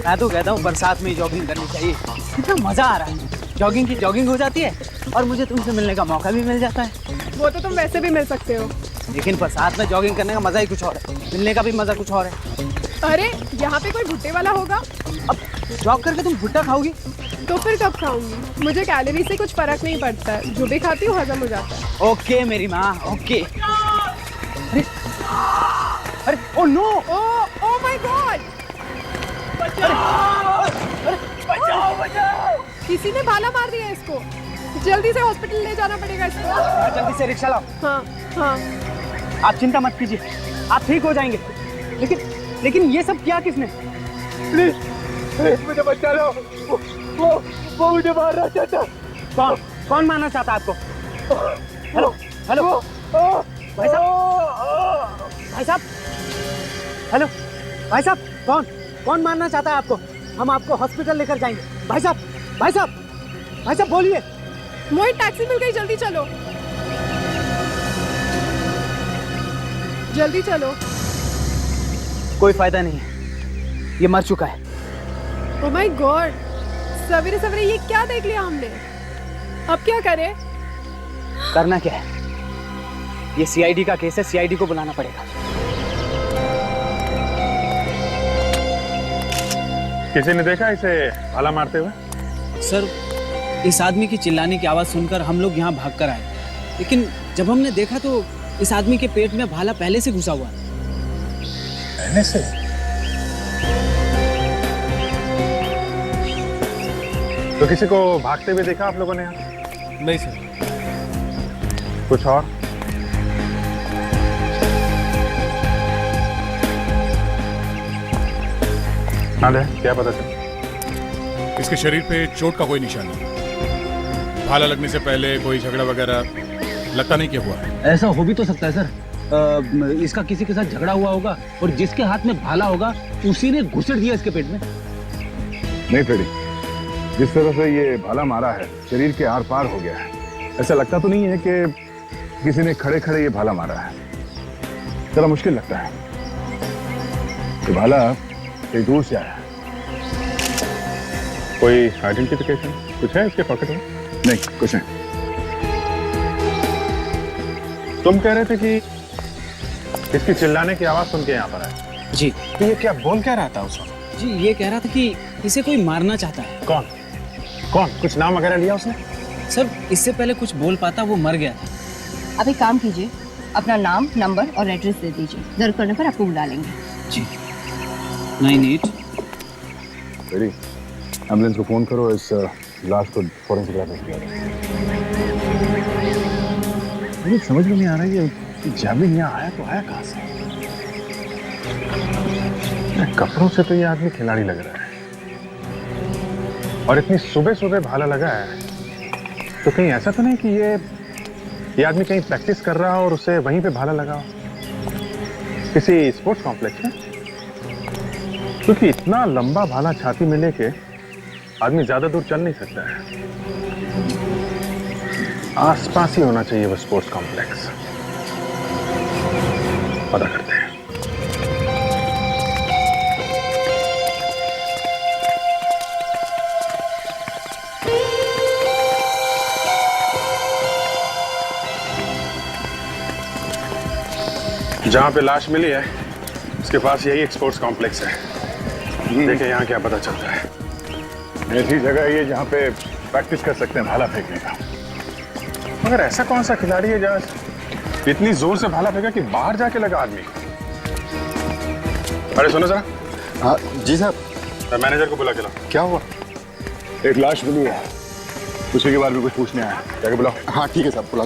मैं तो कहता हूँ बरसात में ही जॉगिंग करनी चाहिए। कितना मजा आ रहा है, जॉगिंग की जॉगिंग हो जाती है और मुझे तुमसे मिलने का मौका भी मिल जाता है। वो तो तुम वैसे भी मिल सकते हो, लेकिन बरसात में जॉगिंग करने का मजा ही कुछ और है, मिलने का भी मजा कुछ और है। अरे यहाँ पे कोई भुट्टे वाला होगा? अब जॉग करके तुम भुट्टा खाओगी? तो फिर कब खाऊंगी? मुझे कैलोरी से कुछ फर्क नहीं पड़ता है, जो भी खाती हूँ हजम हो जाता है। ओके मेरी माँ, ओके। अरे अरे oh no, oh my god! किसी ने भाला मार दिया इसको, जल्दी से हॉस्पिटल ले जाना पड़ेगा इसको। जल्दी से रिक्शा लाओ। हाँ हाँ। आप चिंता मत कीजिए, आप ठीक हो जाएंगे। लेकिन ये सब किया किसने? प्लीज मुझे बचा लो, वो मुझे मार रहा चाचा। कौन मारना चाहता आपको? हेलो हेलो भाई साहब, हेलो भाई साहब, कौन मारना चाहता है आपको? हम आपको हॉस्पिटल लेकर जाएंगे। भाई साहब बोलिए। मोहित टैक्सी मिल गई, जल्दी चलो जल्दी चलो। कोई फायदा नहीं है, ये मर चुका है। ओह माय गॉड, सवेरे सवेरे ये क्या देख लिया हमने? अब क्या करें? करना क्या है, ये सीआईडी का केस है, सीआईडी को बुलाना पड़ेगा। किसी ने देखा इसे भाला मारते हुए? सर, इस आदमी की चिल्लाने की आवाज सुनकर हम लोग यहाँ भागकर आए, लेकिन जब हमने देखा तो इस आदमी के पेट में भाला पहले से घुसा हुआ है। पहले से? तो किसी को भागते हुए देखा आप लोगों ने यहाँ? नहीं सर। कुछ और? हाँ दे, क्या पता चला? इसके शरीर पे चोट का कोई निशान नहीं। भाला लगने से पहले कोई झगड़ा वगैरह लगता नहीं क्या हुआ है। ऐसा हो भी तो सकता है सर, इसका किसी के साथ झगड़ा हुआ होगा और जिसके हाथ में भाला होगा उसी ने घुसेड़ दिया इसके पेट में। नहीं फ्रेडी, जिस तरह से ये भाला मारा है शरीर के आर पार हो गया है। ऐसा लगता तो नहीं है कि किसी ने खड़े खड़े ये भाला मारा है। जरा मुश्किल लगता है। ये भाला कहीं दूर से आया है। कोई आइडेंटिफिकेशन कुछ है इसके पॉकेट में? नहीं, कुछ नहीं। तुम कह रहे थे कि इसकी चिल्लाने की आवाज सुन के यहाँ पर आए। जी तो ये क्या बोल क्या रहा था उस वक्त? जी, ये कह रहा था कि इसे कोई मारना चाहता है। कौन? कुछ नाम वगैरह लिया उसने? सर, इससे पहले कुछ बोल पाता, वो मर गया था। अब एक काम कीजिए, अपना नाम, नंबर और एड्रेस दे दीजिए, जरूरत पड़ने पर आपको बुला लेंगे। जी 98। फ्रेडी, एम्बुलेंस को फोन करो, इस लाश को फॉरेंसिक लैब में भेजो। मुझे समझ में नहीं आ रहा है कि जैवलिन यहाँ आया तो आया कहाँ से? कपड़ों से तो ये आदमी खिलाड़ी लग रहा है, और इतनी सुबह सुबह भाला लगा है, तो कहीं ऐसा तो नहीं कि ये आदमी कहीं प्रैक्टिस कर रहा हो और उसे वहीं पे भाला लगा हो, किसी स्पोर्ट्स कॉम्प्लेक्स में? क्योंकि इतना लंबा भाला छाती में लेके आदमी ज्यादा दूर चल नहीं सकता है। आसपास ही होना चाहिए वो स्पोर्ट्स कॉम्प्लेक्स। पता करते हैं। जहां पे लाश मिली है उसके पास यही एक स्पोर्ट्स कॉम्प्लेक्स है। देखिए यहाँ क्या पता चलता है। ऐसी जगह है ये जहाँ पे प्रैक्टिस कर सकते हैं भाला फेंकने का। मगर ऐसा कौन सा खिलाड़ी है जहाँ इतनी जोर से भाला फेंका कि बाहर जाके लगा आदमी? अरे सुनो जरा। हाँ जी साहब। मैनेजर को बुला के लाओ। क्या हुआ? एक लाश मिली है, उसी के बारे में कुछ पूछने आया। जाके बुलाओ। हाँ ठीक है साहब, बुला।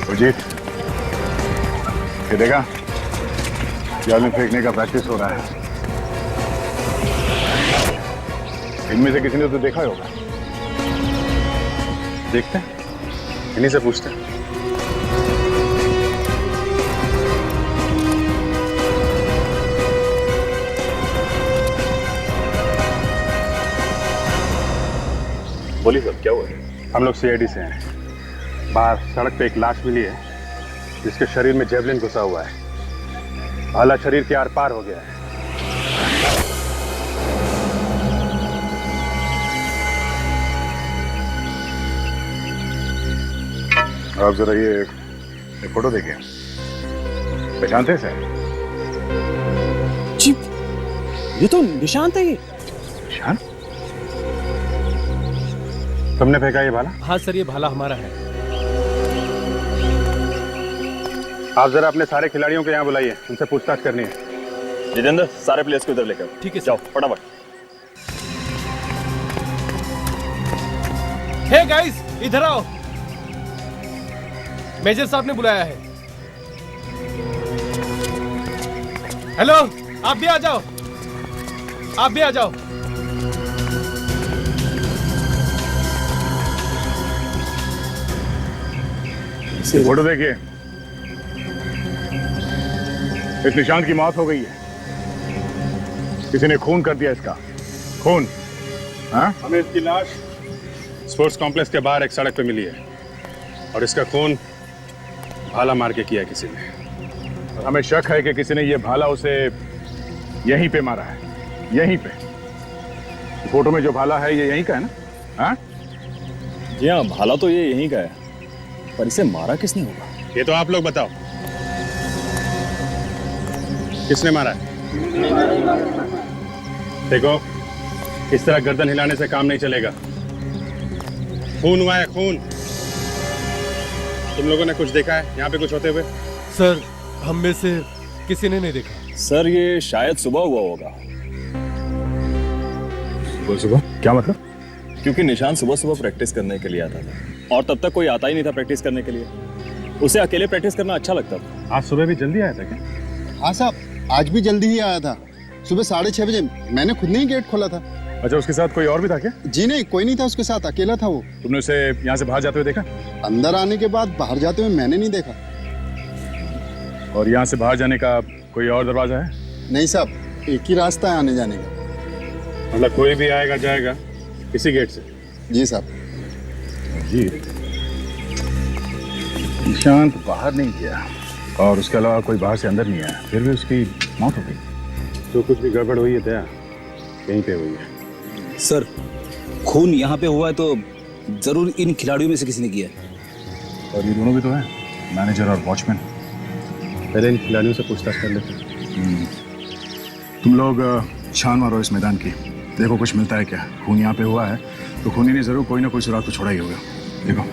अजीत, ये देखा, जाल फेंकने का प्रैक्टिस हो रहा है। इनमें से किसी ने तो देखा ही होगा। देखते हैं, इन्हीं से पूछते हैं। बोलिए सर, क्या हुआ? हम लोग सीआईडी से हैं। बाहर सड़क पे एक लाश मिली है जिसके शरीर में जेवलिन घुसा हुआ है। भाला शरीर के आर पार हो गया है। आप जरा ये फोटो देखिए, पहचानते हैं सर? जी, ये तो निशांत है। ये निशान? तुमने फेंका ये भाला? हाँ सर, ये भाला हमारा है। आप जरा अपने सारे खिलाड़ियों को यहाँ बुलाइए, उनसे पूछताछ करनी है। जितेंद्र, सारे प्लेयर्स को इधर लेकर ठीक है जाओ फटाफट। हे गाइस, इधर आओ, मेजर साहब ने बुलाया है। हेलो, आप भी आ जाओ, आप भी आ जाओ। ये फोटो देखिए, इस निशांत की मौत हो गई है। किसी ने खून कर दिया इसका, खून। हाँ? हमें इसकी लाश स्पोर्ट्स कॉम्प्लेक्स के बाहर एक सड़क पे मिली है और इसका खून भाला मार के किया है किसी ने। और हमें शक है कि किसी ने ये भाला उसे यहीं पे मारा है, यहीं पे। फोटो में जो भाला है ये यहीं का है ना? हाँ? जी हाँ, भाला तो ये यहीं का है, पर इसे मारा किसने होगा? ये तो आप लोग बताओ, किसने मारा है? देखो, इस तरह गर्दन हिलाने से काम नहीं चलेगा। खून हुआ है, खून। तुम लोगों ने कुछ देखा है यहाँ पे कुछ होते हुए? सर, हम में से किसी ने नहीं देखा। सर, ये शायद सुबह हुआ होगा। सुबह? क्या मतलब? क्योंकि निशान सुबह सुबह प्रैक्टिस करने के लिए आता था और तब तक कोई आता ही नहीं था प्रैक्टिस करने के लिए। उसे अकेले प्रैक्टिस करना अच्छा लगता था। आज सुबह भी जल्दी आया था क्या? हाँ साहब, आज भी जल्दी ही आया था। सुबह 6:30 बजे मैंने खुद ने ही गेट खोला था। अच्छा, उसके साथ कोई और भी था क्या? जी नहीं, कोई नहीं था उसके साथ, अकेला था वो। तुमने उसे यहाँ से बाहर जाते हुए देखा? अंदर आने के बाद बाहर जाते हुए मैंने नहीं देखा। और यहाँ से बाहर जाने का कोई और दरवाजा है? नहीं साहब, एक ही रास्ता है आने जाने का। मतलब कोई भी आएगा जाएगा इसी गेट से? जी साहब। जी, निशांत बाहर नहीं गया और उसके अलावा कोई बाहर से अंदर नहीं आया, फिर भी उसकी मौत हो गई। जो कुछ भी गड़बड़ हुई है दया यहीं पे हुई है। सर, खून यहाँ पे हुआ है तो जरूर इन खिलाड़ियों में से किसी ने किया है। और ये दोनों भी तो हैं, मैनेजर और वॉचमैन। पहले इन खिलाड़ियों से पूछताछ कर लेते हैं। तुम लोग छान मारो इस मैदान की, देखो कुछ मिलता है क्या। खून यहाँ पे हुआ है तो खूनी ने जरूर कोई ना कोई सुराग तो छोड़ा ही होगा। देखो।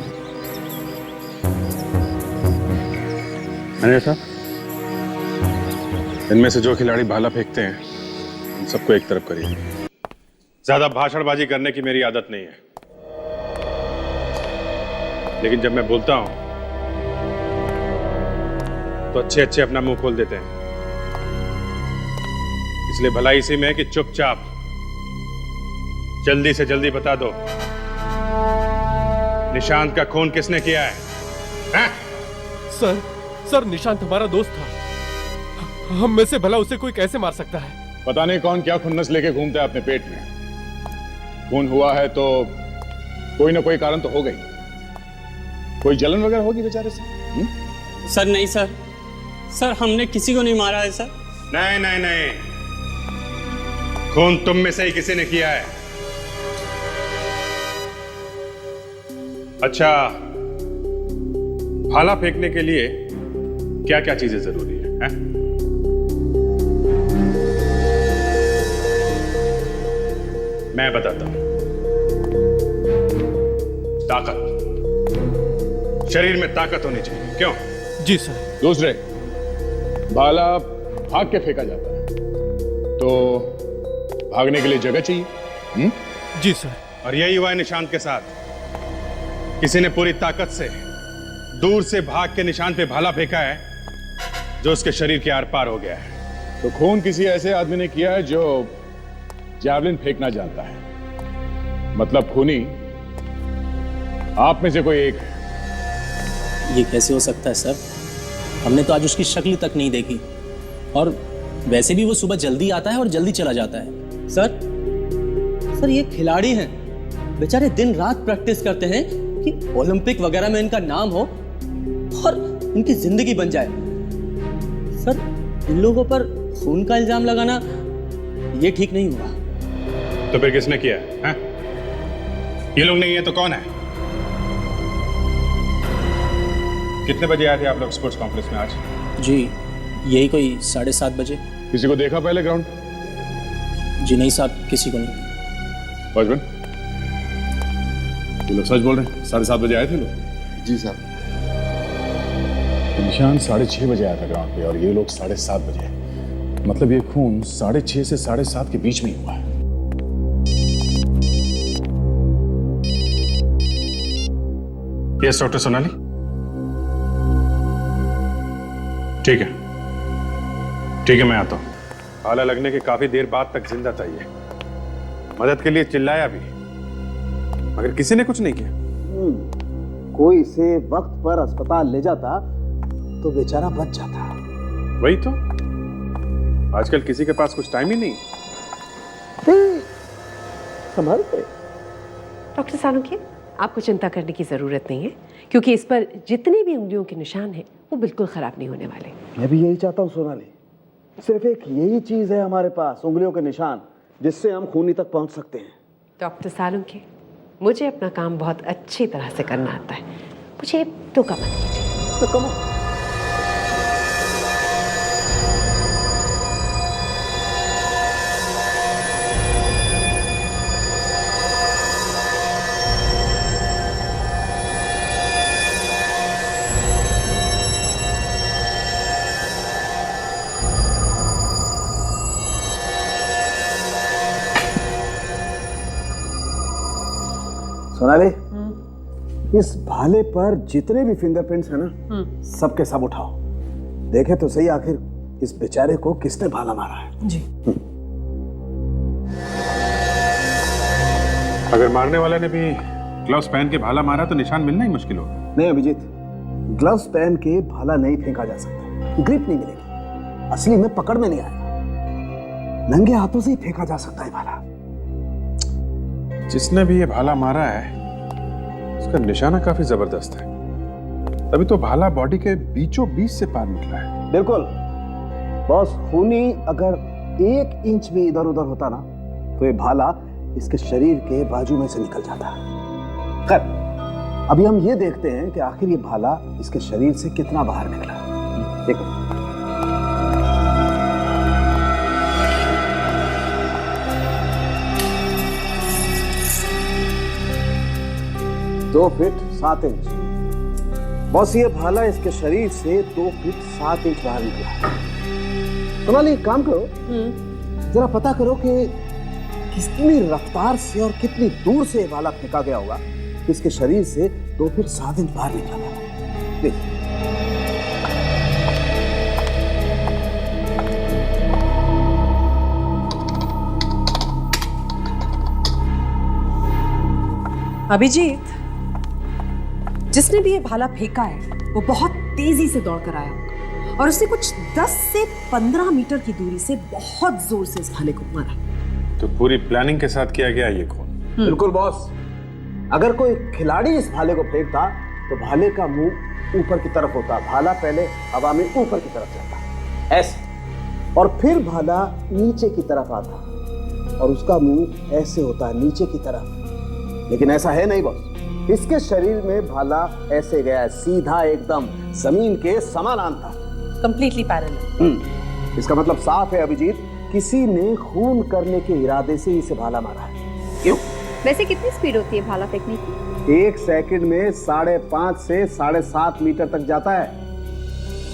मैनेजर साहब, इनमें से जो खिलाड़ी भाला फेंकते हैं उन सबको एक तरफ करिए। ज्यादा भाषणबाजी करने की मेरी आदत नहीं है, लेकिन जब मैं बोलता हूं तो अच्छे अच्छे अपना मुंह खोल देते हैं। इसलिए भलाई इसी में कि चुपचाप जल्दी से जल्दी बता दो, निशांत का खून किसने किया है? हैं? सर, निशांत हमारा दोस्त था। हम में से भला उसे कोई कैसे मार सकता है? पता नहीं कौन क्या खुन्नस लेके घूमता है अपने पेट में। खून हुआ है तो कोई ना कोई कारण तो हो गई, कोई जलन वगैरह होगी बेचारे से। सर नहीं सर, हमने किसी को नहीं मारा है सर। नहीं नहीं नहीं, खून तुम में से ही किसी ने किया है। अच्छा, भाला फेंकने के लिए क्या क्या चीजें जरूरी है? मैं बताता हूं। ताकत, शरीर में ताकत होनी चाहिए। क्यों? जी सर। दूसरे, भाला भाग के फेंका जाता है तो भागने के लिए जगह चाहिए। जी सर। और यही हुआ है निशांत के साथ। किसी ने पूरी ताकत से दूर से भाग के निशांत पे भाला फेंका है जो उसके शरीर के आर पार हो गया है। तो खून किसी ऐसे आदमी ने किया है जो जैवलिन फेंकना जानता है। मतलब खूनी आप में से कोई एक है। ये कैसे हो सकता है सर? हमने तो आज उसकी शक्ल तक नहीं देखी, और वैसे भी वो सुबह जल्दी आता है और जल्दी चला जाता है। सर ये खिलाड़ी हैं, बेचारे दिन रात प्रैक्टिस करते हैं कि ओलंपिक वगैरह में इनका नाम हो और इनकी जिंदगी बन जाए। सर इन लोगों पर खून का इल्जाम लगाना ये ठीक नहीं हुआ। तो फिर किसने किया है? ये लोग नहीं है तो कौन है? कितने बजे आए थे आप लोग स्पोर्ट्स कॉम्प्लेक्स में आज? जी यही कोई 7:30 बजे। किसी को देखा पहले ग्राउंड? जी नहीं साहब, किसी को नहीं। वॉचमैन, ये लोग सच बोल रहे हैं? 7:30 बजे आए थे लोग? जी साहब। निशान 6:30 बजे आया था ग्राउंड पे और ये लोग 7:30 बजे। मतलब ये खून 6:30 से 7:30 के बीच में ही हुआ है। Yes doctor Sonali. ठीक है ठीक है, मैं आता हूं। भाला लगने के काफी देर बाद तक जिंदा था ये। मदद के लिए चिल्लाया भी मगर किसी ने कुछ नहीं किया। कोई इसे वक्त पर अस्पताल ले जाता तो बेचारा बच जाता। वही तो, आजकल किसी के पास कुछ टाइम ही नहीं। संभाल पे। डॉक्टर सालुंखे, आपको चिंता करने की जरूरत नहीं है क्योंकि इस पर जितने भी उंगलियों के निशान हैं वो बिल्कुल खराब नहीं होने वाले। मैं भी यही चाहता हूँ सोनाली। सिर्फ एक यही चीज है हमारे पास, उंगलियों के निशान, जिससे हम खूनी तक पहुंच सकते हैं। डॉक्टर सालुंखे, मुझे अपना काम बहुत अच्छी तरह से करना आता है, मुझे टोका मत कीजिए। तो कमो। सोनाली, इस भाले पर जितने भी फिंगरप्रिंट्स हैं ना, सबके सब उठाओ। देखे तो सही आखिर इस बेचारे को किसने भाला मारा है। जी। अगर मारने वाले ने भी ग्लव्स पहन के भाला मारा तो निशान मिलना ही मुश्किल होगा। नहीं अभिजीत, ग्लव्स पहन के भाला नहीं फेंका जा सकता, ग्रिप नहीं मिलेगी, असली में पकड़ में नहीं आएगा। नंगे हाथों से ही फेंका जा सकता है भाला। जिसने भी ये भाला मारा है उसका निशाना काफी जबरदस्त है, तभी तो भाला बॉडी के बीचों बीच से पार निकला है। बिल्कुल बॉस, खूनी अगर 1 इंच भी इधर उधर होता ना तो ये भाला इसके शरीर के बाजू में से निकल जाता। खैर, अभी हम ये देखते हैं कि आखिर ये भाला इसके शरीर से कितना बाहर निकला। देखो, दो फीट 7 इंच। बॉस, ये भाला इसके शरीर से 2 फीट 7 इंच बाहर निकला। सोनाली, एक काम करो, जरा पता करो कि कितनी रफ्तार से और कितनी दूर से ये भाला फेंका गया होगा, इसके शरीर से 2 फीट 7 इंच बाहर निकला था। देखिए, अभिजीत, जिसने भी ये भाला फेंका है वो बहुत तेजी से दौड़ कर आया होगा और उसने कुछ 10 से 15 मीटर की दूरी से बहुत जोर से इस भाले को मारा। तो पूरी प्लानिंग के साथ किया गया ये खून। बिल्कुल बॉस, अगर कोई खिलाड़ी इस भाले को फेंकता तो भाले का मुंह ऊपर की तरफ होता, भाला पहले हवा में ऊपर की तरफ जाता ऐसे, और फिर भाला नीचे की तरफ आता और उसका मुंह ऐसे होता नीचे की तरफ। लेकिन ऐसा है नहीं बॉस, इसके शरीर में भाला ऐसे गया, सीधा एकदम जमीन के समानांतर, कंप्लीटली पैरेलल। इसका मतलब साफ है अभिजीत, किसी ने खून करने के इरादे से इसे भाला मारा है। क्यों? वैसे कितनी स्पीड होती है भाला फेंकने की? 1 सेकंड में 5.5 से 7.5 मीटर तक जाता है।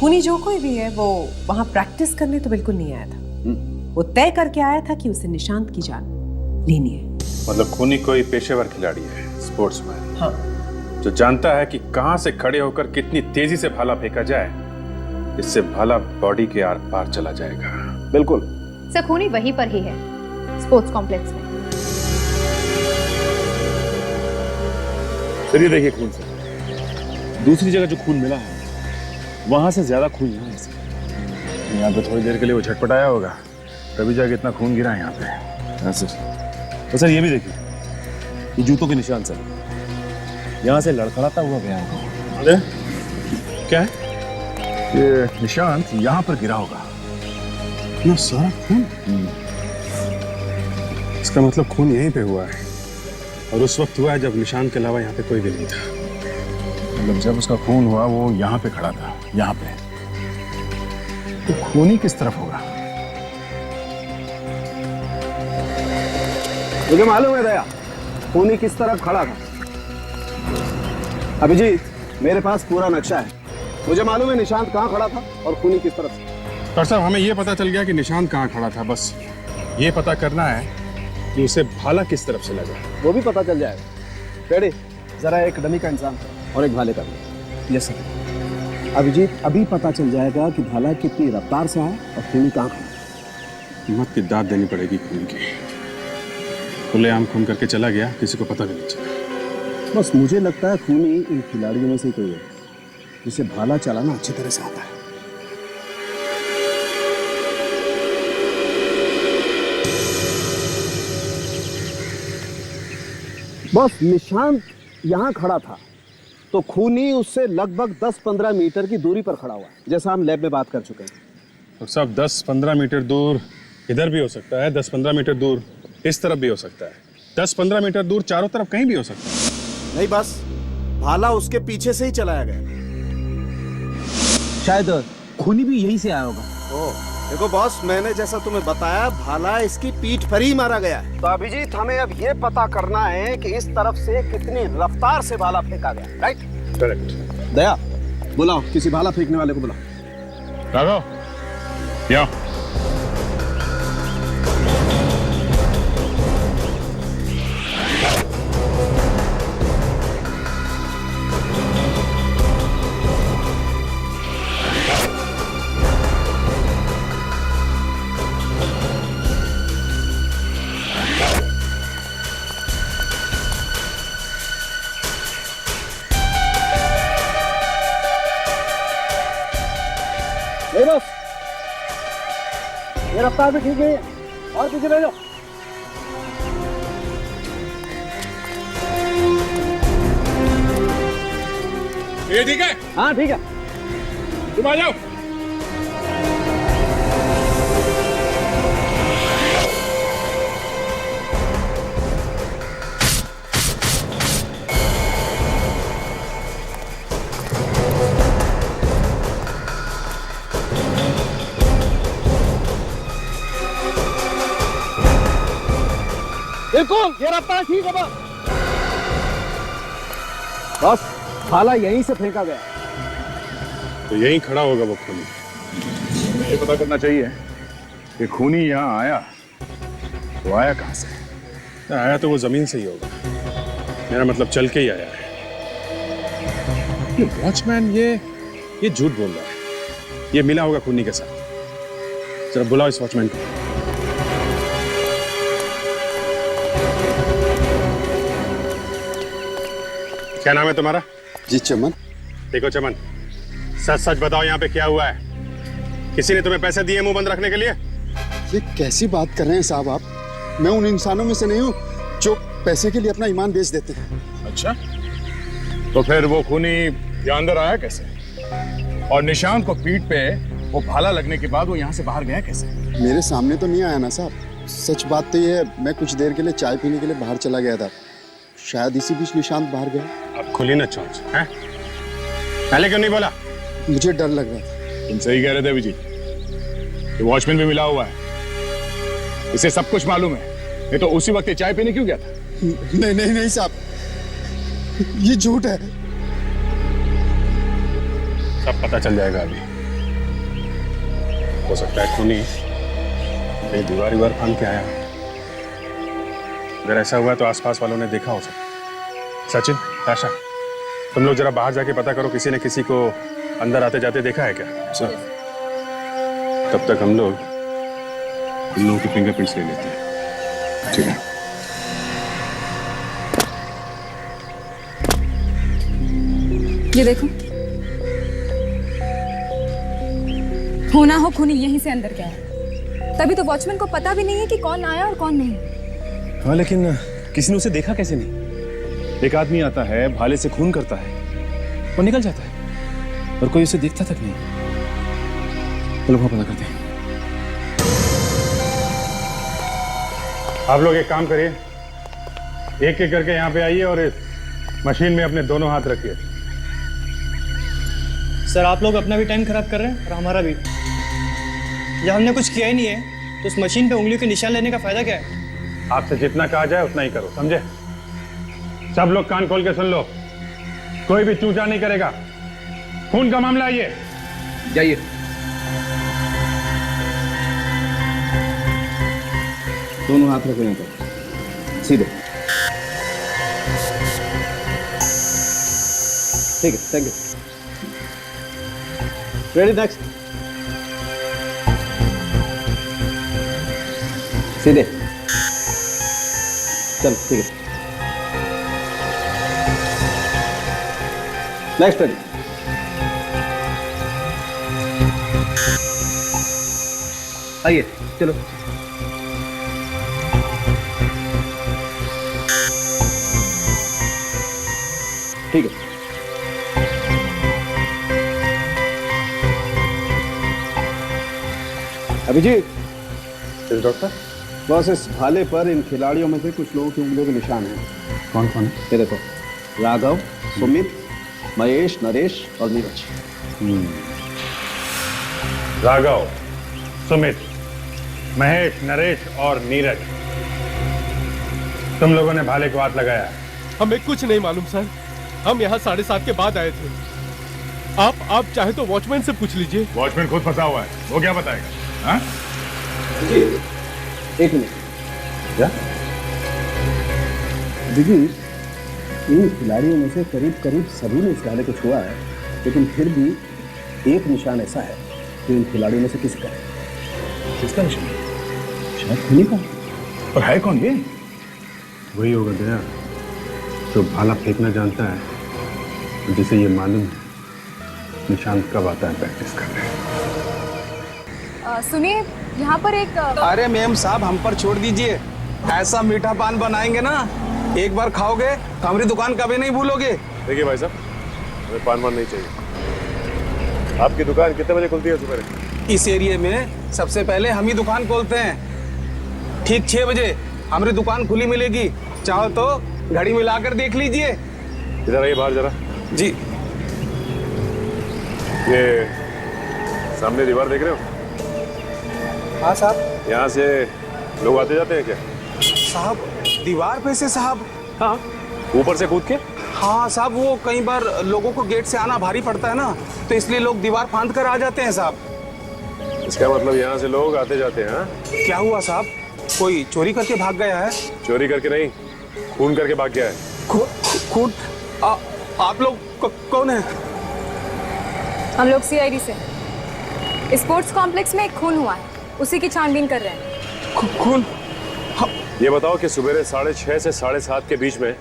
खूनी जो कोई भी है वो वहां प्रैक्टिस करने तो बिल्कुल नहीं आया था, वो तय करके आया था कि उसे निशांत की जान लेनी है। मतलब खूनी कोई पेशेवर खिलाड़ी है, स्पोर्ट्समैन। हाँ। जो जानता है कि कहां से खड़े होकर कितनी तेजी से भाला फेंका जाए, इससे भाला बॉडी के आर पार चला जाएगा। बिल्कुल सर, खूनी वहीं पर ही है, स्पोर्ट्स कॉम्प्लेक्स में। सर ये देखिए खून से, दूसरी जगह जो खून मिला है वहां से ज्यादा खून यहाँ है। यहाँ पे थोड़ी देर के लिए वो झटपटाया होगा, तभी जाके इतना खून गिरा यहाँ पे। हाँ सर। तो सर ये भी देखिए, ये जूतों के निशान सर, यहाँ से लड़खड़ाता हुआ गया होगा। अरे क्या है? ये निशान यहाँ पर गिरा होगा, इतना सारा खून? इसका मतलब खून यहीं पे हुआ है, और उस वक्त हुआ है जब निशांत के अलावा यहाँ पे कोई भी नहीं था। मतलब जब उसका खून हुआ वो यहाँ पे खड़ा था, यहाँ पे, तो खूनी किस तरफ होगा? मुझे मालूम है दया, खूनी किस तरफ खड़ा था। अभिजीत, मेरे पास पूरा नक्शा है। मुझे मालूम है निशांत कहाँ खड़ा था और खूनी किस तरफ से। डॉक्टर साहब, हमें ये पता चल गया कि निशांत कहाँ खड़ा था, बस ये पता करना है कि उसे भाला किस तरफ से लगा। वो भी पता चल जाएगा। रेडी, जरा एक डमी का इंसान और एक भाले का भी। Yes sir. अभिजीत, अभी पता चल जाएगा कि भाला कितनी रफ्तार से आया और खूनी कहाँ खड़ा। हिम्मत की दाद देनी पड़ेगी खून की। खुलेआम खून करके चला गया, किसी को पता भी नहीं चला। बस मुझे लगता है खूनी इन खिलाड़ियों में से कोई है जिसे भाला चलाना अच्छी तरह से आता है। बस निशांत यहाँ खड़ा था तो खूनी उससे लगभग 10-15 मीटर की दूरी पर खड़ा हुआ, जैसा हम लैब में बात कर चुके हैं। तो सब 10-15 मीटर दूर इधर भी हो सकता है, 10-15 मीटर दूर इस तरफ भी हो सकता है, 10-15 मीटर दूर चारों तरफ कहीं भी हो सकता है। नहीं, बस भाला उसके पीछे से ही चलाया गया। शायद खूनी भी यहीं से आया होगा। देखो बॉस, मैंने जैसा तुम्हें बताया, भाला इसकी पीठ पर ही मारा गया है। तो अभिजीत, हमें अब ये पता करना है कि इस तरफ से कितनी रफ्तार से भाला फेंका गया। राइट? करेक्ट। दया, बुलाओ किसी भाला फेंकने वाले को बुलाओ। राघव, यहाँ। बस ये रफ्तार भी ठीक है, और पीछे ले जाओ। ये ठीक है? हाँ ठीक है, तुम आ जाओ। बिल्कुल, ये रफ्तार ठीक है। बस भाला यहीं से फेंका गया, तो यहीं खड़ा होगा वो खूनी। ये पता करना चाहिए कि खूनी यहाँ आया तो आया कहाँ से? आया तो वो जमीन से ही होगा, मेरा मतलब चल के ही आया है। ये वॉचमैन ये झूठ बोल रहा है, ये मिला होगा खूनी के साथ। जरा बुलाओ इस वॉचमैन को। क्या नाम है तुम्हारा? जी चमन। देखो चमन, सच सच बताओ यहाँ पे क्या हुआ है? किसी ने तुम्हें पैसे दिए मुंह बंद रखने के लिए? ये कैसी बात कर रहे हैं साहब आप? मैं उन इंसानों में से नहीं हूँ जो पैसे के लिए अपना ईमान बेच देते हैं। अच्छा, तो फिर वो खूनी यहाँ अंदर आया कैसे? और निशांत को पीठ पे वो भाला लगने के बाद वो यहाँ से बाहर गया कैसे? मेरे सामने तो नहीं आया ना साहब। सच बात तो ये है, मैं कुछ देर के लिए चाय पीने के लिए बाहर चला गया था, शायद इसी बीच निशांत बाहर गया। अब खुली ना चोंच, हैं? पहले क्यों नहीं बोला? मुझे डर लग रहा था। तुम सही कह रहे थे अभिजीत, ये वॉचमैन भी मिला हुआ है, इसे सब कुछ मालूम है। ये तो उसी वक्त ये चाय पीने क्यों गया था? नहीं नहीं नहीं साहब, ये झूठ है। सब पता चल जाएगा अभी। हो सकता है खूनी कहीं दीवार फांद के आया। अगर ऐसा हुआ तो आसपास वालों ने देखा हो सकता। सचिन, ताशा, तुम लोग जरा बाहर जाके पता करो, किसी ने किसी को अंदर आते जाते देखा है क्या? सर, तब तक हम लोग इन लोगों की फिंगरप्रिंट्स ले लेते हैं। ठीक है। ये देखो, होना हो खूनी यहीं से अंदर गया है। तभी तो वॉचमैन को पता भी नहीं है कि कौन आया और कौन नहीं। हाँ, लेकिन किसी ने उसे देखा कैसे नहीं? एक आदमी आता है, भाले से खून करता है और निकल जाता है, और कोई उसे देखता तक नहीं। चलो वहां पता करते हैं। आप लोग एक काम करिए, एक एक करके यहाँ पे आइए और इस मशीन में अपने दोनों हाथ रखिए। सर आप लोग अपना भी टाइम खराब कर रहे हैं और हमारा भी। जब हमने कुछ किया ही नहीं है तो उस मशीन पे उंगलियों के निशान लेने का फायदा क्या है? आपसे जितना कहा जाए उतना ही करो, समझे? सब लोग कान खोल के सुन लो, कोई भी चूचा नहीं करेगा। खून का मामला है ये। जाइए। दोनों हाथ रखो यहाँ पर, सीधे। ठीक है, थैंक यू। Ready, next. सीधे। चलो, ठीक है। Next ready. आइए, चलो। ठीक है। अभिजीत। डॉक्टर, बस इस भाले पर इन खिलाड़ियों में से कुछ लोगों की उंगलियों के निशान हैं। कौन कौन है? ये देखो, राघव, सुमित, महेश, नरेश और नीरज। राघव, सुमित, महेश, नरेश और नीरज, तुम लोगों ने भाले को हाथ लगाया? हमें कुछ नहीं मालूम सर, हम यहाँ 7:30 के बाद आए थे। आप चाहे तो वॉचमैन से पूछ लीजिए। वॉचमैन खुद फंसा हुआ है, वो क्या बताएगा? हाँ? एक मिनट। क्या? देखिए, इन खिलाड़ियों में से करीब करीब सभी ने इस भाले को छुआ है, लेकिन फिर भी एक निशान ऐसा है जो इन खिलाड़ियों में से किसी का है। किसका निशान? शायद खुली का। और है कौन ये? वही होगा दया, जो भाला फेंकना जानता है, जिसे ये मालूम है निशान कब आता है प्रैक्टिस करने। सुनिए, यहाँ पर एक अरे मैम साहब, हम पर छोड़ दीजिए। ऐसा मीठा पान बनाएंगे ना, एक बार खाओगे तो हमारी दुकान कभी नहीं भूलोगे। देखिए भाई साहब, हमें पान वान नहीं चाहिए। आपकी दुकान कितने बजे खुलती है सुबह? इस एरिया में सबसे पहले हम ही दुकान खोलते हैं। ठीक 6 बजे हमारी दुकान खुली मिलेगी। चाहो तो घड़ी मिलाकर देख लीजिए। इधर आइए बाहर जरा। जी। ये सामने दीवार देख रहे हो? हाँ साहब। यहाँ से लोग आते जाते हैं क्या? साहब, दीवार पे से साहब? हाँ, ऊपर से कूद के? हाँ साहब, वो कई बार लोगों को गेट से आना भारी पड़ता है ना, तो इसलिए लोग दीवार फांद कर आ जाते हैं साहब। इसका मतलब यहाँ से लोग आते जाते हैं? हाँ? क्या हुआ साहब, कोई चोरी करके भाग गया है? चोरी करके नहीं, खून करके भाग गया है। खून? आप लोग कौन है? हम लोग CID से। स्पोर्ट्स कॉम्प्लेक्स में एक खून हुआ है, उसी की छानबीन कर रहे हैं। खून? ये बताओ कि सुबह 6:30 से 7:30 के बीच में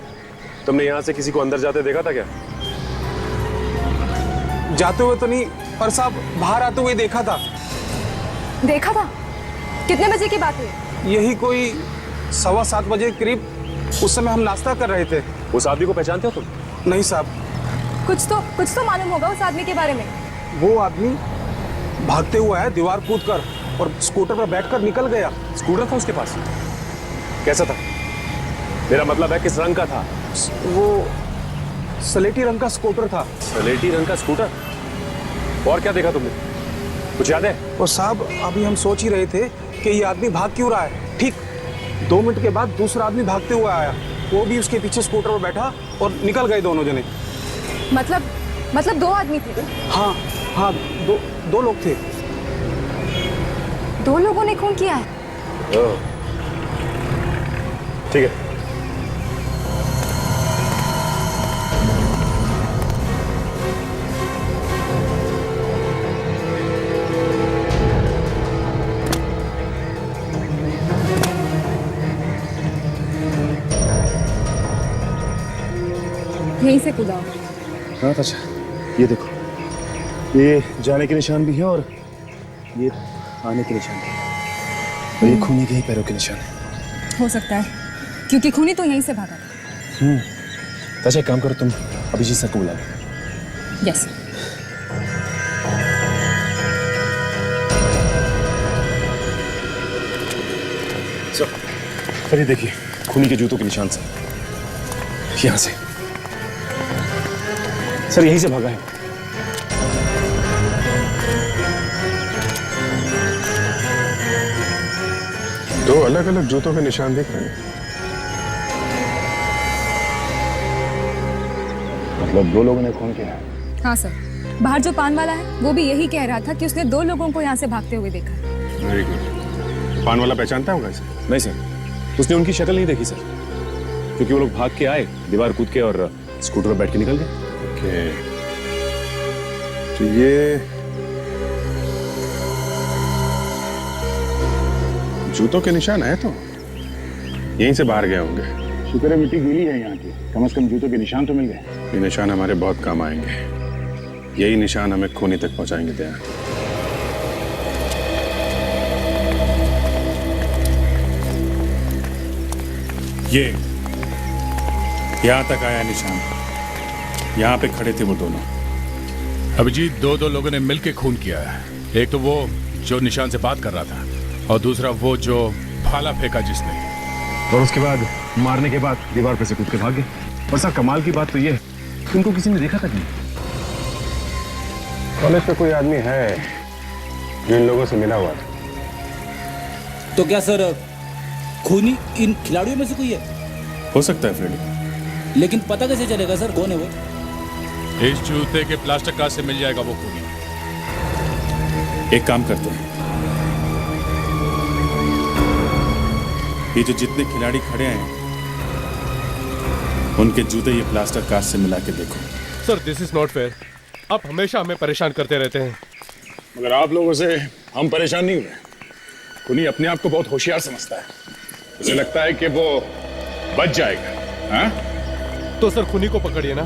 तुमने यहाँ से किसी को अंदर जाते देखा था क्या? जाते हुए तो नहीं, पर साहब बाहर आते हुए देखा था। देखा था? कितने बजे की बात है? यही कोई 7:15 बजे के करीब। उस समय हम नाश्ता कर रहे थे। उस आदमी को पहचानते हो तुम? नहीं साहब। कुछ तो मालूम होगा उस आदमी के बारे में। वो आदमी भागते हुआ है दीवार कूदकर और स्कूटर पर बैठकर निकल गया। स्कूटर था उसके पास? कैसा था? मेरा मतलब है किस रंग का था? वो सलेटी रंग का स्कूटर था। सलेटी रंग का स्कूटर? और क्या देखा तुमने, कुछ याद है? और साहब, अभी हम सोच ही रहे थे कि ये आदमी भाग क्यों रहा है। ठीक 2 मिनट के बाद दूसरा आदमी भागते हुए आया, वो भी उसके पीछे स्कूटर पर बैठा और निकल गए दोनों जने। मतलब 2 आदमी थे? हाँ, दो लोग थे। 2 लोगों ने खून किया है? ठीक है। यहीं से कूदा। हाँ अच्छा, ये देखो, ये जाने के निशान भी है और ये आने के निशान भी है, और ये खूनी के ही पैरों के निशान है। हो सकता है, क्योंकि खूनी तो यहीं से भागा था। अच्छा एक काम करो, तुम अभिजीत सर को बुला लो। यस। सर ये देखिए खूनी के जूतों के निशान से, यहां से सर, यहीं से भागा है। दो अलग अलग जूतों के निशान दिख रहे हैं। मतलब दो लोगों ने खून किया है? हाँ सर, बाहर जो पान वाला है वो भी यही कह रहा था कि उसने 2 लोगों को यहाँ से भागते हुए देखा। Very good. पान वाला पहचानता होगा इसे? नहीं सर, उसने उनकी शक्ल नहीं देखी सर, क्योंकि वो लोग भाग के आए, दीवार कूद के और स्कूटर पर बैठ के निकल गए। ओके, तो ये जूतों के निशान है तो यहीं से बाहर गए होंगे। शुक्र है मिट्टी गीली है यहाँ की, कम से कम जूतों के निशान तो मिल गए। ये निशान हमारे बहुत काम आएंगे। यही निशान हमें खूनी तक पहुंचाएंगे। दया, ये यहां तक आया निशान, यहां पे खड़े थे वो दोनों। अभिजीत, दो लोगों ने मिलकर खून किया है। एक तो वो जो निशान से बात कर रहा था, और दूसरा वो जो भाला फेंका जिसने। और उसके बाद मारने के बाद दीवार पे से कूद के भाग गए। और सर कमाल की बात तो ये है कि उनको किसी ने देखा तक नहीं। कॉलेज पे कोई आदमी है जो इन लोगों से मिला हुआ था? तो क्या सर खूनी इन खिलाड़ियों में से कोई है? हो सकता है फ्रेडी, लेकिन पता कैसे चलेगा सर कौन है वो? इस जूते के प्लास्टिक कार्ड से मिल जाएगा वो खूनी। एक काम करते हैं, ये जो जितने खिलाड़ी खड़े हैं उनके जूते ये प्लास्टर कार्ड से मिला के देखो। Sir this is not fair. आप हमेशा हमें परेशान करते रहते हैं। मगर आप लोगों से हम परेशान नहीं हुए। खूनी अपने आप को बहुत होशियार समझता है, उसे लगता है कि वो बच जाएगा। हाँ? तो सर खूनी को पकड़िए ना,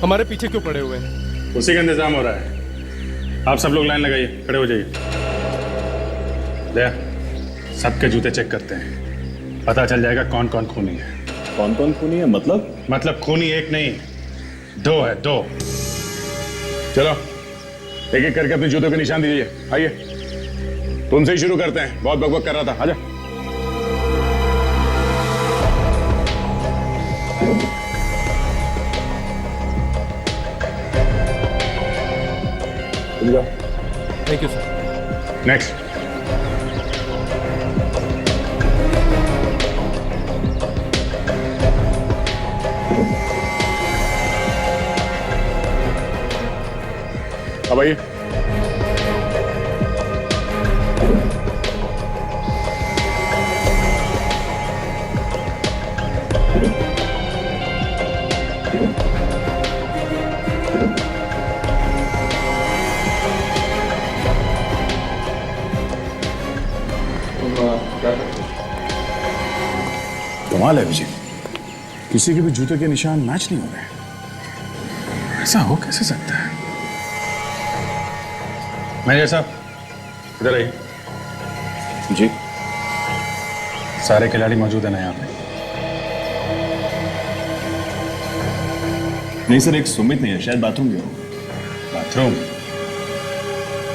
हमारे पीछे क्यों पड़े हुए हैं? उसी का इंतजाम हो रहा है। आप सब लोग लाइन लगाइए, खड़े हो जाइए। दया, सबके जूते चेक करते हैं, पता चल जाएगा कौन कौन खूनी है। कौन कौन खूनी है मतलब खूनी एक नहीं, 2 है, 2। चलो एक एक करके अपने जूतों के निशान दीजिए। आइए, तुमसे ही शुरू करते हैं, बहुत बकबक कर रहा था। आजा। Thank you sir. नेक्स्ट। अब आइए। कमाल है विजय, किसी के भी जूते के निशान मैच नहीं हो रहे। ऐसा हो कैसे सकता है? मैनेजर साहब इधर आइए। जी। सारे खिलाड़ी मौजूद है ना यहाँ पे? नहीं सर, एक सुमित नहीं है, शायद बाथरूम गया होगा।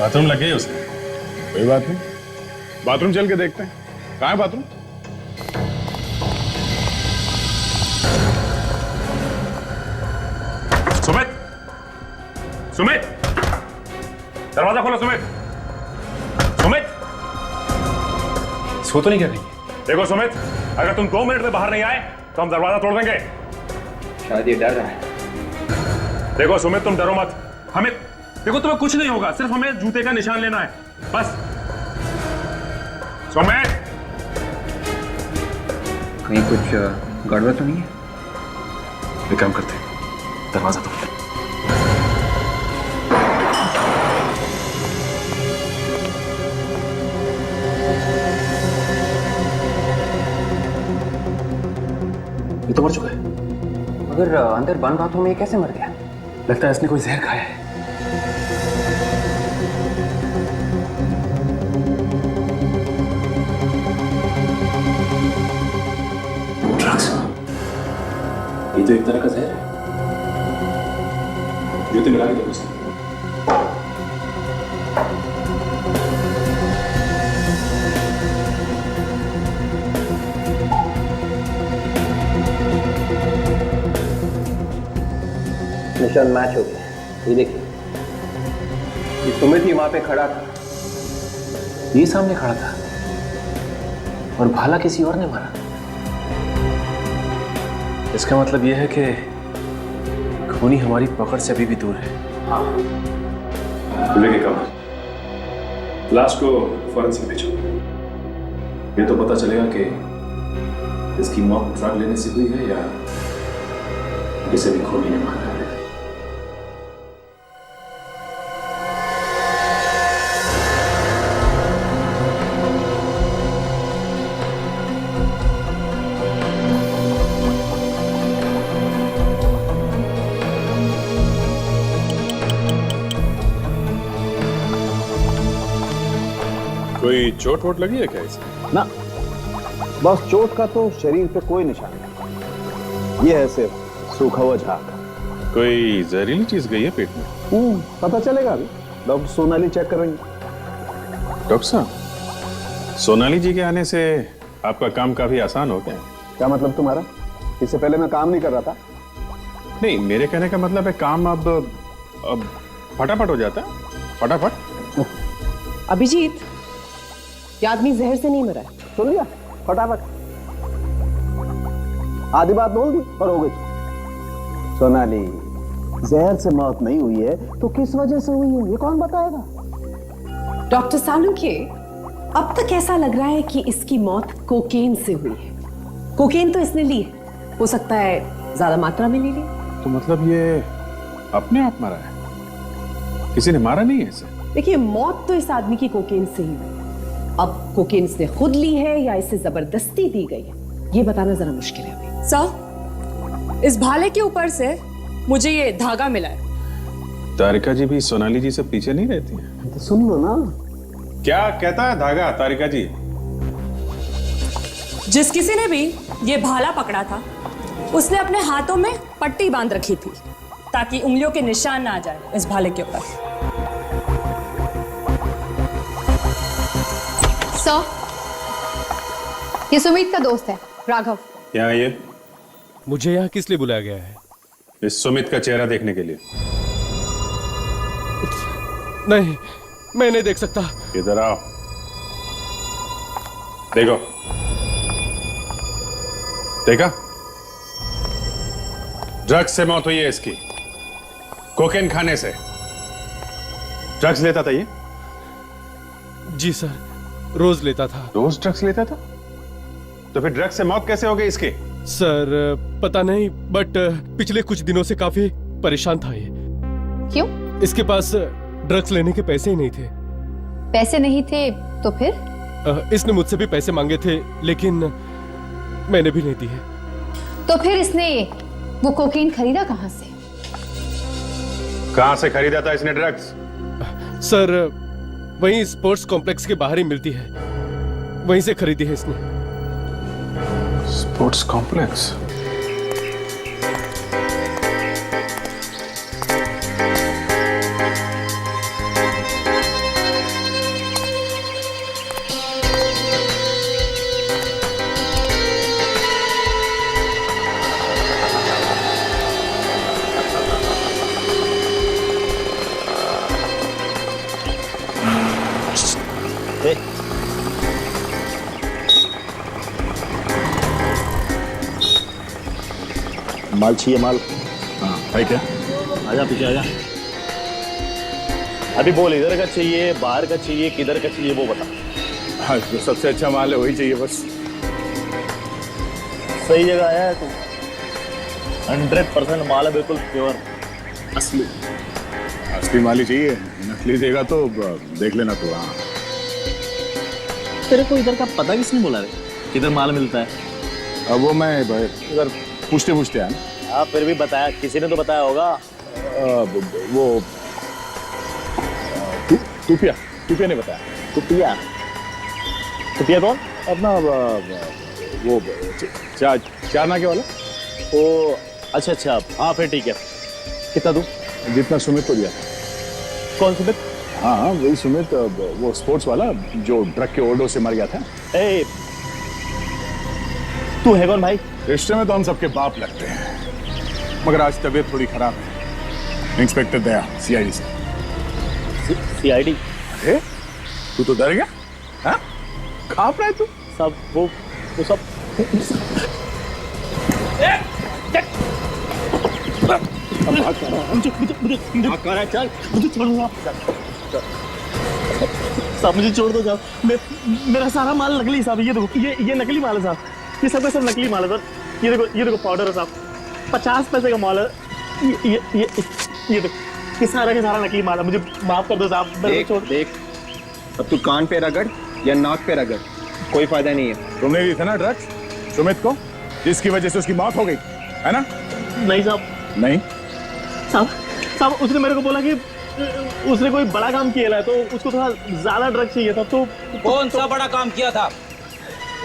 बाथरूम लग गई उसे? कोई बात नहीं, बाथरूम चल के देखते हैं। कहाँ है बाथरूम? सुमित, सुमित, दरवाजा खोलो। सुमित, सुमित, सो तो नहीं कर रही? देखो सुमित, अगर तुम 2 मिनट में बाहर नहीं आए तो हम दरवाजा तोड़ देंगे। शायद ये डर रहा है। देखो सुमित, तुम डरो मत। हमें देखो, तुम्हें कुछ नहीं होगा, सिर्फ हमें जूते का निशान लेना है, बस। सुमित, कहीं कुछ गड़बड़ तो नहीं है? एक काम करते हैं, दरवाजा तोड़। ये तो मर चुका है। मगर अंदर बंद बाथरूम में ये कैसे मर गया? लगता है इसने कोई जहर खाया है। ड्रग्स, ये तो एक तरह का जहर है। जूते मिला के देखो सर। निशान मैच हो गया। ये देखिए, ये सुमित ही वहां पे खड़ा था, ये सामने खड़ा था, और भाला किसी और ने मारा। इसका मतलब यह है कि खूनी हमारी पकड़ से अभी भी दूर है। हाँ, लेकिन कब लाश को फॉरेंसिक भेजो। ये तो पता चलेगा कि इसकी मौत ड्रग लेने से हुई है या किसी भी खूनी ने मारा है। कोई चोट वोट लगी है क्या इसे? ना, बस चोट का तो शरीर पे कोई निशान नहीं, ये है सिर्फ सूखा हुआ झाग। कोई जहरीली चीज गई है पेट में? पता चलेगा अभी, डॉक्टर सोनाली चेक करेंगे। डॉक्टर साहब, सोनाली जी के आने से आपका काम काफी आसान हो गया है। क्या मतलब तुम्हारा? इससे पहले मैं काम नहीं कर रहा था? नहीं, मेरे कहने का मतलब है काम अब फटाफट हो जाता है, फटाफट। अभिजीत, ये आदमी जहर से नहीं मरा है। सुन लिया? फटाफट आधी बात बोल दी और हो गई। सोनाली, जहर से मौत नहीं हुई है तो किस वजह से हुई है ये कौन बताएगा? डॉक्टर सालुंखे, अब तक ऐसा लग रहा है कि इसकी मौत कोकेन से हुई है। कोकेन तो इसने ली है, हो सकता है ज्यादा मात्रा में ले ली। तो मतलब ये अपने आप मरा है, किसी ने मारा नहीं है इसे? देखिए, मौत तो इस आदमी की कोकेन से ही हुई। अब कोकेन इसने खुद ली है या इसे जबरदस्ती दी गई है, ये बताना जरा मुश्किल है अभी। सर, इस भाले के ऊपर से मुझे ये धागा मिला है। तारिका जी भी सोनाली जी से पीछे नहीं रहती हैं? तो सुन लो ना। क्या कहता है धागा, तारिका जी? जिस किसी ने भी ये भाला पकड़ा था, उसने अपने हाथों में पट्टी बांध रखी थी ताकि उंगलियों के निशान ना आ जाए इस भाले के ऊपर। सर, ये सुमित का दोस्त है, राघव। यहाँ ये मुझे यहाँ किस लिए बुलाया गया है? इस सुमित का चेहरा देखने के लिए। नहीं, मैं नहीं देख सकता। इधर आओ, देखो। देखा? ड्रग्स से मौत हुई है इसकी, कोकेन खाने से। ड्रग्स लेता था ये? जी सर, रोज लेता था। रोज ड्रग्स लेता था? तो फिर ड्रग्स से मौत कैसे हो गई इसकी? सर पता नहीं, बट पिछले कुछ दिनों से काफी परेशान था ये। क्यों? इसके पास ड्रग्स लेने के पैसे ही नहीं थे। पैसे नहीं थे तो फिर? इसने मुझसे भी पैसे मांगे थे, लेकिन मैंने भी नहीं दिए। तो फिर इसने वो कोकेन खरीदा कहां से? कहां से खरीदा था इसने ड्रग्स? सर वहीं स्पोर्ट्स कॉम्प्लेक्स के बाहर ही मिलती है, वहीं से खरीदी है इसने। Sports complex? माल चाहिए, माल। हाँ, है क्या? आजा पीछे आजा। अभी बोल, इधर का चाहिए, बाहर का चाहिए, किधर का चाहिए वो बता। हाँ, जो सबसे अच्छा माल है वही चाहिए बस। सही जगह आया है तू। 100% माल है, बिल्कुल प्योर असली। असली माल ही चाहिए, नकली देगा तो देख लेना तू। हाँ, तेरे को इधर का पता किसने बोला रे, किधर माल मिलता है? अब वो मैं इधर पूछते पूछते आया ना। हाँ, फिर भी बताया, किसी ने तो बताया होगा। वो टूपिया ने बताया। टुपिया? टुपिया कौन? अपना वो चार नाके वाला। ओ अच्छा अच्छा, हाँ फिर ठीक है। कितना दूं? जितना सुमित को दिया। कौन सुमित? हाँ वही सुमित, वो स्पोर्ट्स वाला जो ड्रग के ओवरडोज से मर गया था। ए, तू है कौन भाई? रिश्ते में तो हम सबके बाप लगते हैं, मगर आज तबीयत थोड़ी खराब है इंस्पेक्टर दया, सीआईडी से। सीआईडी? अरे तू तो डर गया? हाँ? कहाँ पे है तू? सब वो सब साहब मुझे छोड़ दो साहब। मेरा सारा माल नकली साहब। ये देखो, ये नकली माल है साहब। ये सब का सब नकली माल है सर। ये देखो पाउडर है साहब, 50 पैसे का माल है। ये देखो, ये सारा का सारा नकली माल है। मुझे माफ कर दो साहब। देख अब तू कान पे रगड़ या नाक पे रगड़, कोई फायदा नहीं है। तुमने दी था ना ड्रग्स सुमित को, जिसकी वजह से उसकी मौत हो गई, है ना? नहीं साहब। नहीं साहब उसने मेरे को बोला कि उसने कोई बड़ा काम किया है, तो उसको थोड़ा ज्यादा ड्रग चाहिए था। तो कौन सा बड़ा काम किया था?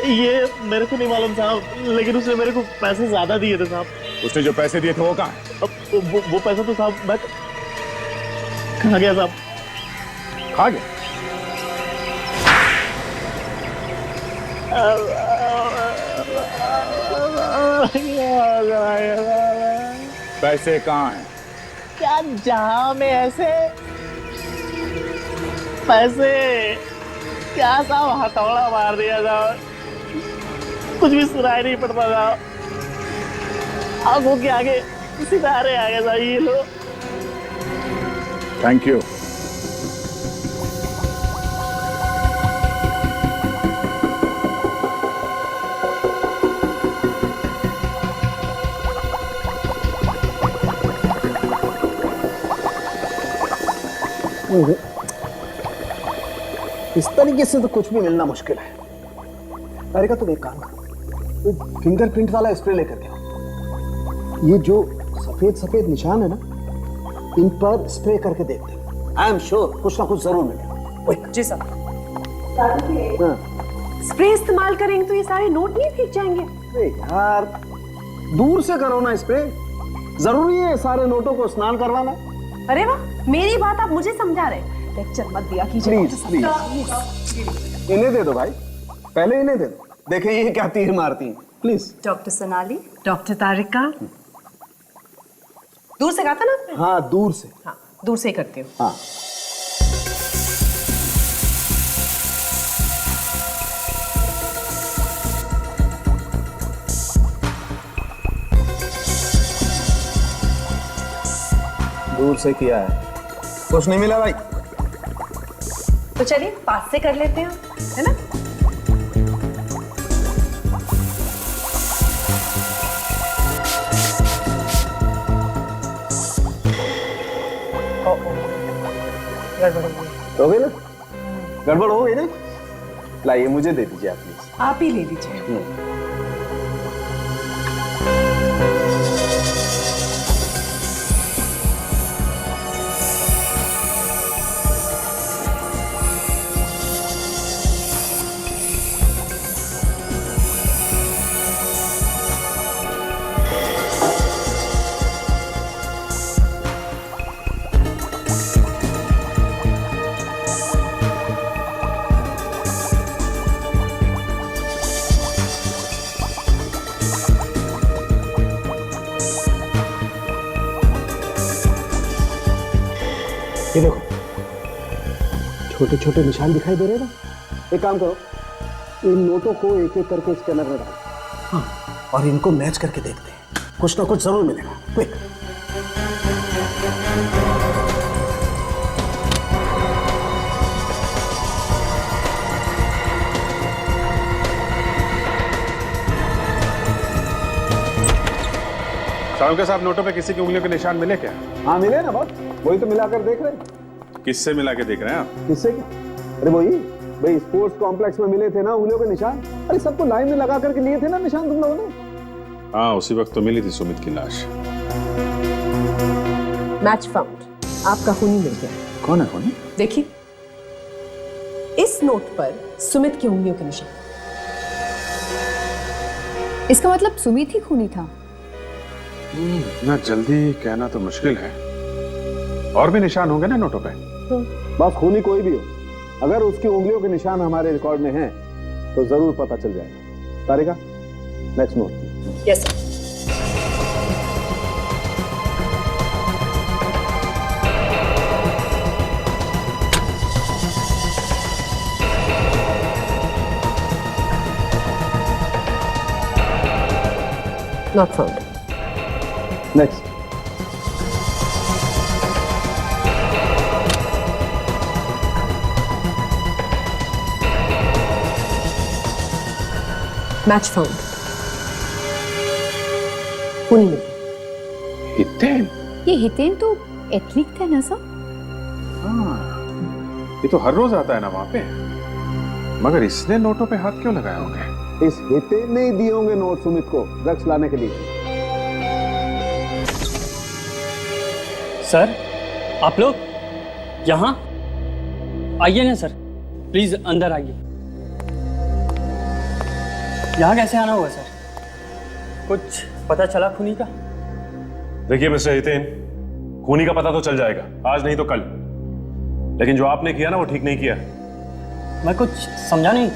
ये मेरे को नहीं मालूम साहब, लेकिन उसने मेरे को पैसे ज्यादा दिए थे साहब। उसने जो पैसे दिए थे वो कहाँ है? अब वो पैसा तो साहब मैं खा गया साहब। खा गया? पैसे कहाँ हैं? क्या जहां में ऐसे पैसे? क्या साहब हथौड़ा मार दिया साहब, कुछ भी सुनाई नहीं पड़ता साहब। आंखों के आगे सितारे आ गए साहब। ये लो। Thank you. इस तरीके से तो कुछ भी मिलना मुश्किल है। तारिका तुम एक काम करो, वो फिंगरप्रिंट वाला स्प्रे लेकर के आओ। ये जो सफेद सफेद निशान है ना, इन पर स्प्रे करके देखते हैं। आई एम श्योर कुछ ना कुछ जरूर मिलेगा। जी सर। स्प्रे इस्तेमाल करेंगे तो ये सारे नोट नहीं भीग जाएंगे? अरे यार दूर से करो ना स्प्रे, जरूरी है सारे नोटों को स्नान करवाना? अरे वाह, मेरी बात आप मुझे समझा रहे। लेक्चर मत दिया कीजिए। प्लीज इन्हें दे दो भाई, पहले इन्हें दे दो। देखें ये क्या तीर मारती हैं। प्लीज। डॉक्टर सोनाली, डॉक्टर तारिका। दूर से कहा था ना? हाँ दूर से। हाँ दूर से ही करती हूँ। हाँ दूर से किया है, कुछ नहीं मिला भाई। तो चलिए पास से कर लेते हैं, है ना? हो गई ना? गड़बड़ हो गई ना? लाइए मुझे दे दीजिए आप प्लीज। आप ही ले लीजिए। ये देखो छोटे छोटे निशान दिखाई दे रहे हैं ना? एक काम करो, इन नोटों को एक एक करके स्कैनर में डालो। हाँ, और इनको मैच करके देखते हैं, कुछ ना कुछ जरूर मिलेगा। क्विक। साहब साहब नोटों पे किसी की उंगलियों के निशान मिले क्या? हाँ मिले ना बॉस, वही तो मिलाकर देख रहे हैं। किससे मिला के देख रहे हैं आप? किससे क्या? अरे वही भाई स्पोर्ट्स कॉम्प्लेक्स में मिले थे ना उंगलियों के निशान। अरे सबको लाइन में लगा करके लिए थे ना निशान तुम लोगों ने। हाँ उसी वक्त तो मिली थी सुमित की लाश। मैच फाउंड, आपका खूनी मिल गया। कौन है खूनी? देखिए इस नोट पर सुमित की उंगलियों के निशान। इसका मतलब सुमित ही खूनी था। ना जल्दी कहना तो मुश्किल है, और भी निशान होंगे ना नोटों पे। बस खूनी कोई भी हो, अगर उसकी उंगलियों के निशान हमारे रिकॉर्ड में हैं तो जरूर पता चल जाएगा। तारिका next note. Yes sir. Not found. Next. Match found. खूनी मिली। हितेन? ये हितेन तो एथलीट है ना सर? ये तो हर रोज आता है ना वहां पे, मगर इसने नोटों पे हाथ क्यों लगाए होंगे? इस हितेन ने ही दिए होंगे नोट सुमित को ड्रग्स लाने के लिए। सर आप लोग यहाँ आइए ना सर, प्लीज अंदर आइए। यहाँ कैसे आना हुआ सर? कुछ पता चला खूनी का? देखिए मिस्टर हितेन, खूनी का पता तो चल जाएगा, आज नहीं तो कल। लेकिन जो आपने किया ना वो ठीक नहीं किया। मैं कुछ समझा नहीं।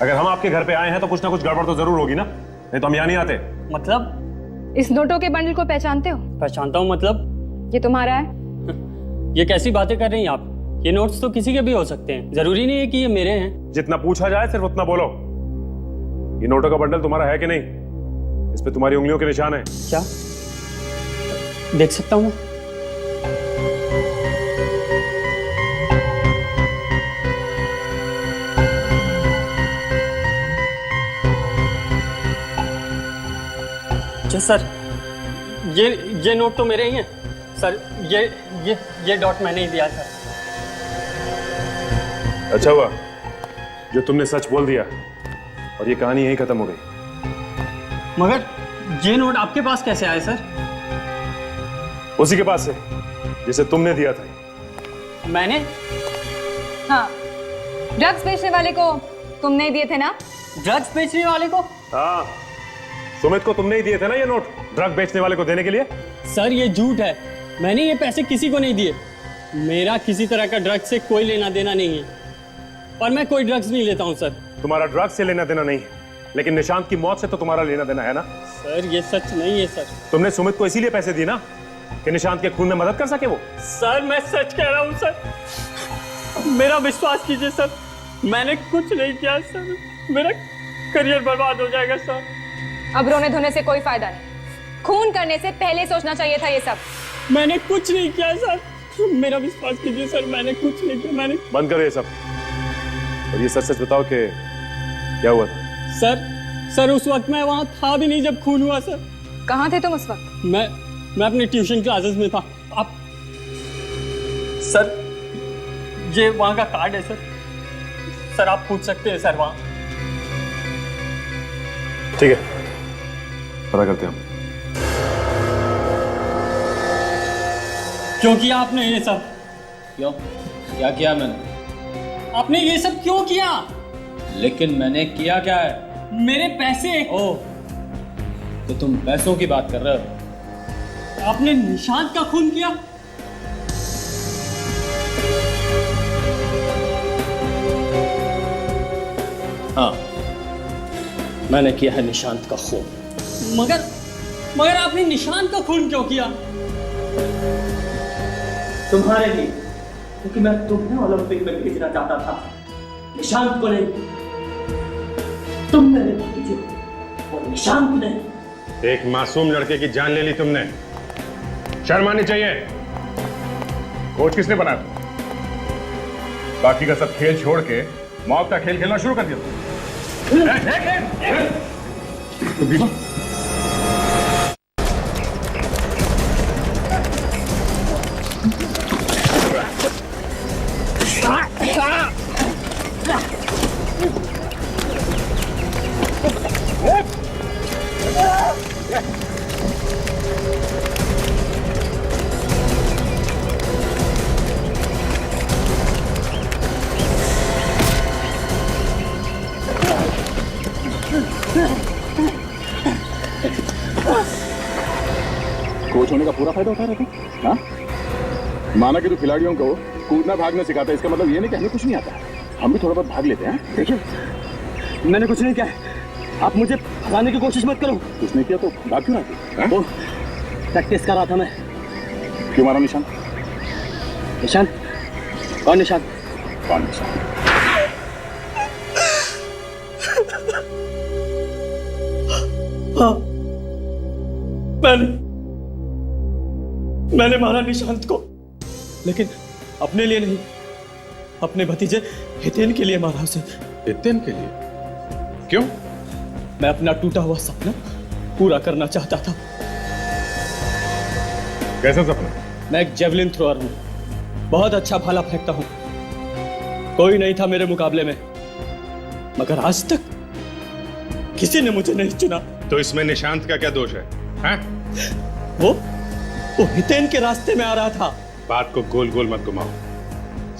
अगर हम आपके घर पे आए हैं तो कुछ ना कुछ गड़बड़ तो जरूर होगी ना, नहीं तो हम यहाँ नहीं आते। मतलब? इस नोटों के बंडल को पहचानते हो? पहचानता हूँ। मतलब? ये तुम्हारा है? ये कैसी बातें कर रही हैं आप? ये नोट्स तो किसी के भी हो सकते हैं, जरूरी नहीं है कि ये मेरे हैं। जितना पूछा जाए सिर्फ उतना बोलो। ये नोटों का बंडल तुम्हारा है कि नहीं? इस पे तुम्हारी उंगलियों के निशान है। क्या देख सकता हूँ? जी सर, ये नोट तो मेरे ही हैं सर। ये डॉट मैंने ही दिया सर। अच्छा हुआ जो तुमने सच बोल दिया और ये कहानी यहीं खत्म हो गई। मगर ये नोट आपके पास कैसे आए सर? उसी के पास से जिसे तुमने दिया था। मैंने? हाँ, ड्रग्स बेचने वाले को तुमने ही दिए थे ना? ड्रग्स बेचने वाले को? हाँ, सुमित को तुमने ही दिए थे ना ये नोट ड्रग बेचने वाले को देने के लिए। सर ये झूठ है, मैंने ये पैसे किसी को नहीं दिए। मेरा किसी तरह का ड्रग्स से कोई लेना देना नहीं है और मैं कोई ड्रग्स नहीं लेता हूँ सर। तुम्हारा ड्रग्स से लेना देना नहीं है, लेकिन निशांत की मौत से तो तुम्हारा लेना देना है ना। सर ये सच नहीं है सर। तुमने सुमित को इसीलिए पैसे दिए ना कि निशांत के खून में मदद कर सके वो। सर मैं सच कह रहा हूँ सर, मेरा विश्वास कीजिए सर, मैंने कुछ नहीं किया सर। मेरा करियर बर्बाद हो जाएगा सर। अब रोने धोने से कोई फायदा नहीं, खून करने से पहले सोचना चाहिए था ये सब। मैंने कुछ नहीं किया सर, मेरा विश्वास कीजिए सर, मैंने कुछ नहीं किया। मैंने बंद करो ये सब और ये सच सच बताओ कि क्या हुआ था। सर उस वक्त मैं वहां था भी नहीं जब खून हुआ सर। कहाँ थे तुम उस वक्त? मैं अपने ट्यूशन क्लासेस में था। आप सर ये वहां का कार्ड है सर, आप पूछ सकते हैं सर वहां। ठीक है, पता करते हैं हम। क्यों किया आपने ये सब? क्यों? क्या किया मैंने? आपने ये सब क्यों किया? लेकिन मैंने किया क्या है? मेरे पैसे। ओह, तो तुम पैसों की बात कर रहे हो? आपने निशांत का खून किया? हाँ, मैंने किया है निशांत का खून। मगर आपने निशांत का खून क्यों किया? तुम्हारे लिए, क्योंकि मैं तुम्हें ओलंपिक में भेजना चाहता था, निशांत को नहीं। तुम मेरे भतीजे और निशांत को नहीं। एक मासूम लड़के की जान ले ली तुमने, शर्म आनी चाहिए। कोच किसने बनाया? बाकी का सब खेल छोड़ के मौत का खेल खेलना शुरू कर दिया। कोच होने का पूरा फायदा उठा रहे थे। हाँ, माना कि तू खिलाड़ियों को कूदना भागना सिखाता है, इसका मतलब ये नहीं कि हमें कुछ नहीं आता। हम भी थोड़ा बहुत भाग लेते हैं। देखिए, मैंने कुछ नहीं किया, आप मुझे हराने की कोशिश मत करो। कुछ नहीं किया तो भाग क्यों रहा? वो प्रैक्टिस कर रहा था मैं। क्यों मारा निशान? निशान? कौन निशान? कौन निशान? मैंने मारा निशांत को, लेकिन अपने लिए नहीं, अपने भतीजे हितेन के लिए मारा उसे। हितेन के लिए? क्यों? मैं अपना टूटा हुआ सपना पूरा करना चाहता था। कैसा सपना? मैं एक जेवलिन थ्रोअर हूं, बहुत अच्छा भाला फेंकता हूं। कोई नहीं था मेरे मुकाबले में, मगर आज तक किसी ने मुझे नहीं चुना। तो इसमें निशांत का क्या दोष है? हैं? वो हितेन के रास्ते में आ रहा था। बात को गोल गोल मत घुमाओ,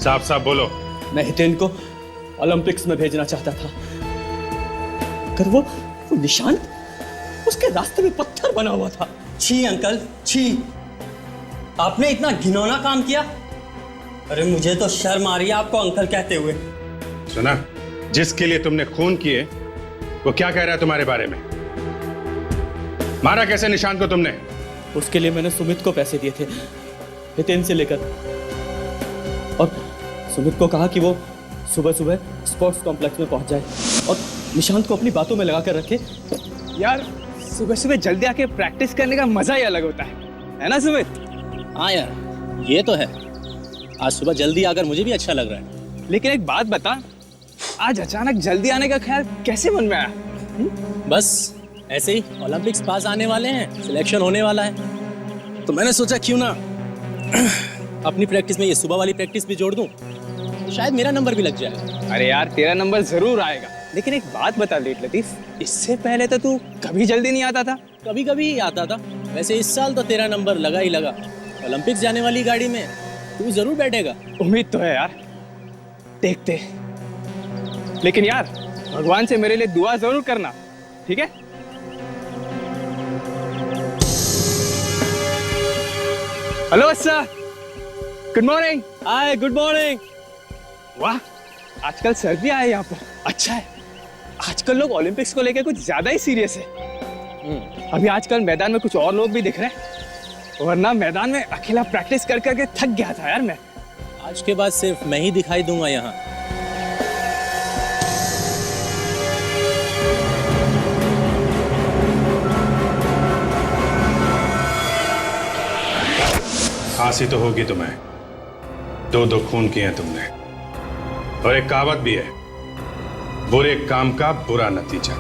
साफ साफ बोलो। मैं हितेन को ओलंपिक्स में भेजना चाहता था, मगर वो निशांत उसके रास्ते में पत्थर बना हुआ था। छी अंकल, छी! आपने इतना घिनौना काम किया? अरे मुझे तो शर्म आ रही है आपको अंकल कहते हुए। सुना, जिसके लिए तुमने खून किए वो क्या कह रहा है तुम्हारे बारे में? मारा कैसे निशांत को तुमने? उसके लिए मैंने सुमित को पैसे दिए थे, हितेन से लेकर, और सुमित को कहा कि वो सुबह सुबह स्पोर्ट्स कॉम्प्लेक्स में पहुंच जाए और निशांत को अपनी बातों में लगा कर रखे। यार सुबह सुबह जल्दी आके प्रैक्टिस करने का मजा ही अलग होता है ना सुमित? हाँ यार, ये तो है। आज सुबह जल्दी आकर मुझे भी अच्छा लग रहा है। लेकिन एक बात बता, आज अचानक जल्दी आने का ख्याल कैसे मन में आया? बस ऐसे ही, ओलंपिक्स पास आने वाले हैं, सिलेक्शन होने वाला है, तो मैंने सोचा क्यों ना अपनी प्रैक्टिस में ये सुबह वाली प्रैक्टिस भी जोड़ दूं, तो शायद मेरा नंबर भी लग जाए। अरे यार तेरा नंबर जरूर आएगा, लेकिन एक बात बता लेट लतीफ, इससे पहले तो तू कभी जल्दी नहीं आता था। कभी कभी ही आता था, वैसे इस साल तो तेरा नंबर लगा ही लगा। ओलंपिक्स जाने वाली गाड़ी में तू जरूर बैठेगा। उम्मीद तो है यार, देखते। लेकिन यार भगवान से मेरे लिए दुआ जरूर करना, ठीक है? हेलो अच्छा, गुड मॉर्निंग। हाय, गुड मॉर्निंग। वाह, आजकल सर भी आए यहाँ पर, अच्छा है। आजकल लोग ओलंपिक्स को लेकर कुछ ज्यादा ही सीरियस है। अभी आजकल मैदान में कुछ और लोग भी दिख रहे हैं, वरना मैदान में अकेला प्रैक्टिस कर करके थक गया था यार मैं। आज के बाद सिर्फ मैं ही दिखाई दूंगा यहाँ। खांसी तो होगी तुम्हें, दो खून किए हैं तुमने, और एक कहावत भी है, बुरे काम का बुरा नतीजा।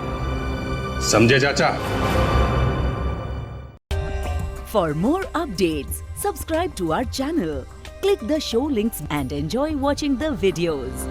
समझे चाचा? For more updates, subscribe to our channel, click the show links and enjoy watching the videos.